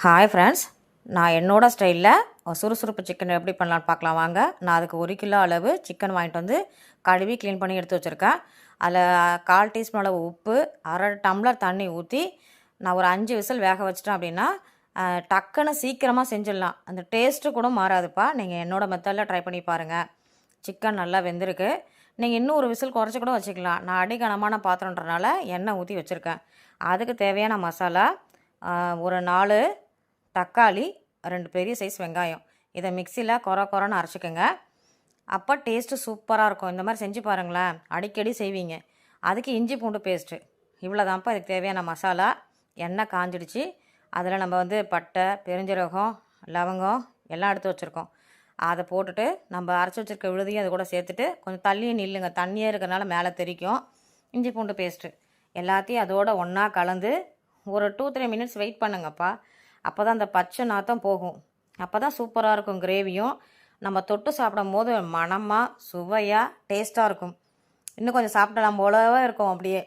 Hi friends, நான் என்னோடய ஸ்டைலில் சுறுசுறுப்பு சிக்கன் எப்படி பண்ணலான்னு பார்க்கலாம் வாங்க. நான் அதுக்கு 1 கிலோ அளவு சிக்கன் வாங்கிட்டு வந்து கழுவி க்ளீன் பண்ணி எடுத்து வச்சுருக்கேன். அதில் 1/4 டீஸ்பூன் அளவு உப்பு, 1/2 டம்ளர் தண்ணி ஊற்றி நான் ஒரு 5 விசில் வேக வச்சிட்டேன் அப்படின்னா டக்குன்னு சீக்கிரமாக செஞ்சிடலாம். அந்த டேஸ்ட்டு கூட மாறாதுப்பா. நீங்கள் என்னோடய மெத்தடில் ட்ரை பண்ணி பாருங்கள். சிக்கன் நல்லா வெந்திருக்கு. நீங்கள் இன்னும் ஒரு விசில் குறைச்சி கூட வச்சுக்கலாம். நான் அடிகனமான பாத்திரன்றனால எண்ணெய் ஊற்றி வச்சுருக்கேன். அதுக்கு தேவையான மசாலா, ஒரு 4 தக்காளி, 2 பெரிய சைஸ் வெங்காயம். இதை மிக்சியில் கொரன்னு அரைச்சிக்கோங்க. அப்போ டேஸ்ட்டு சூப்பராக இருக்கும். இந்த மாதிரி செஞ்சு பாருங்களேன், அடிக்கடி செய்வீங்க. அதுக்கு இஞ்சி பூண்டு பேஸ்ட்டு இவ்வளோதான்ப்பா இதுக்கு தேவையான மசாலா. எண்ணெய் காஞ்சிடுச்சு. அதில் நம்ம பட்டை, பெருஞ்சீரகம், லவங்கம் எல்லாம் எடுத்து வச்சுருக்கோம். அதை போட்டுட்டு நம்ம அரைச்சி வச்சுருக்க விழுதையும் அது கூட சேர்த்துட்டு கொஞ்சம் தள்ளியே நில்லுங்க. தண்ணியே இருக்கிறனால மேலே தெரிக்கும். இஞ்சி பூண்டு பேஸ்ட்டு எல்லாத்தையும் அதோடு ஒன்றா கலந்து ஒரு 2-3 மினிட்ஸ் வெயிட் பண்ணுங்கப்பா. அப்போ தான் அந்த பச்சை நாத்தம் போகும். அப்போ தான் சூப்பராக இருக்கும். கிரேவியும் நம்ம தொட்டு சாப்பிடும் போது மணமாக சுவையாக டேஸ்ட்டாக இருக்கும். இன்னும் கொஞ்சம் சாப்பிடலாம் போலவே இருக்கும். அப்படியே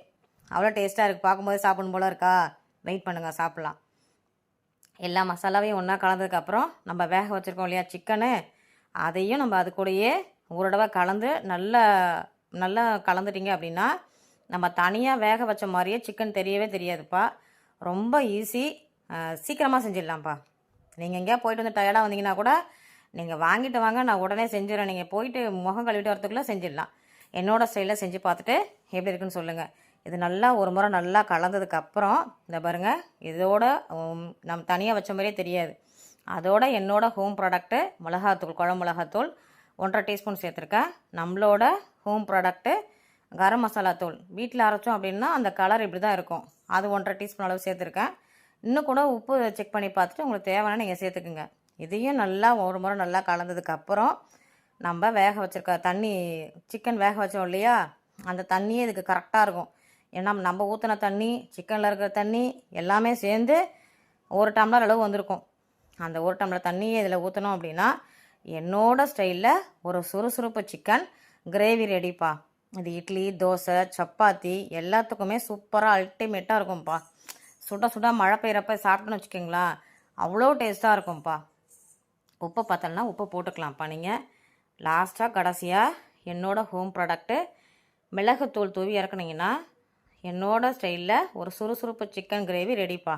அவ்வளோ டேஸ்ட்டாக இருக்குது. பார்க்கும்போது சாப்பிடணும் போல இருக்கா? வெயிட் பண்ணுங்கள், சாப்பிட்லாம். எல்லா மசாலாவையும் ஒன்றா கலந்ததுக்கப்புறம் நம்ம வேக வச்சுருக்கோம் இல்லையா சிக்கனு, அதையும் நம்ம அது கூடயே ஒரு தடவை கலந்து நல்லா கலந்துட்டிங்க அப்படின்னா நம்ம தனியாக வேக வச்ச மாதிரியே சிக்கன் தெரியவே தெரியாதுப்பா. ரொம்ப ஈஸி, சீக்கிரமாக செஞ்சிடலாம்ப்பா. நீங்கள் எங்கேயா போயிட்டு வந்து டயர்டாக வந்தீங்கன்னா கூட நீங்கள் வாங்கிட்டு வாங்க, நான் உடனே செஞ்சிடறேன். நீங்கள் போயிட்டு முகம் கழுவிட்டு வரத்துக்குள்ளே செஞ்சிடலாம். என்னோடய ஸ்டைலில் செஞ்சு பார்த்துட்டு எப்படி இருக்குன்னு சொல்லுங்கள். இது நல்லா ஒரு முறை நல்லா கலந்ததுக்கப்புறம் இந்த பாருங்கள், இதோட நம்ம தனியாக வச்ச மாதிரியே தெரியாது. அதோட என்னோடய ஹோம் ப்ராடக்ட்டு மிளகாத்தூள், குழம்பு மிளகாத்தூள் 1.5 டீஸ்பூன் சேர்த்துருக்கேன். நம்மளோட ஹோம் ப்ராடக்ட்டு கரம் மசாலா தூள் வீட்டில் அரைச்சோம் அப்படின்னா அந்த கலர் இப்படி தான் இருக்கும். அது 1.5 டீஸ்பூன் அளவு சேர்த்துருக்கேன். இன்னும் கூட உப்பு செக் பண்ணி பார்த்துட்டு உங்களுக்கு தேவையான நீங்கள் சேர்த்துக்குங்க. இதையும் நல்லா ஒரு முறை நல்லா கலந்ததுக்கப்புறம் நம்ம வேக வச்சுருக்க தண்ணி, சிக்கன் வேக வச்சோம் இல்லையா, அந்த தண்ணியே இதுக்கு கரெக்டாக இருக்கும். ஏன்னா நம்ம ஊற்றின தண்ணி, சிக்கனில் இருக்கிற தண்ணி எல்லாமே சேர்ந்து 1 டம்ளர் அளவு வந்திருக்கும். அந்த 1 டம்ளர் தண்ணியை இதில் ஊற்றினோம் அப்படின்னா என்னோடய ஸ்டைலில் ஒரு சுறுசுறுப்பு சிக்கன் கிரேவி ரெடிப்பா. இது இட்லி, தோசை, சப்பாத்தி எல்லாத்துக்குமே சூப்பராக அல்டிமேட்டாக இருக்கும்ப்பா. சுட சுட மழை பெய்கிறப்ப சாப்பிட்டோன்னு வச்சுக்கிங்களா, அவ்வளோ டேஸ்ட்டாக இருக்கும்ப்பா. உப்பு பார்த்தோன்னா உப்பு போட்டுக்கலாம்ப்பா. நீங்கள் லாஸ்ட்டாக கடைசியாக என்னோடய ஹோம் ப்ராடக்ட்டு மிளகுத்தூள் தூவி இறக்குனீங்கன்னா என்னோடய ஸ்டைலில் ஒரு சுறுசுறுப்பு சிக்கன் கிரேவி ரெடிப்பா.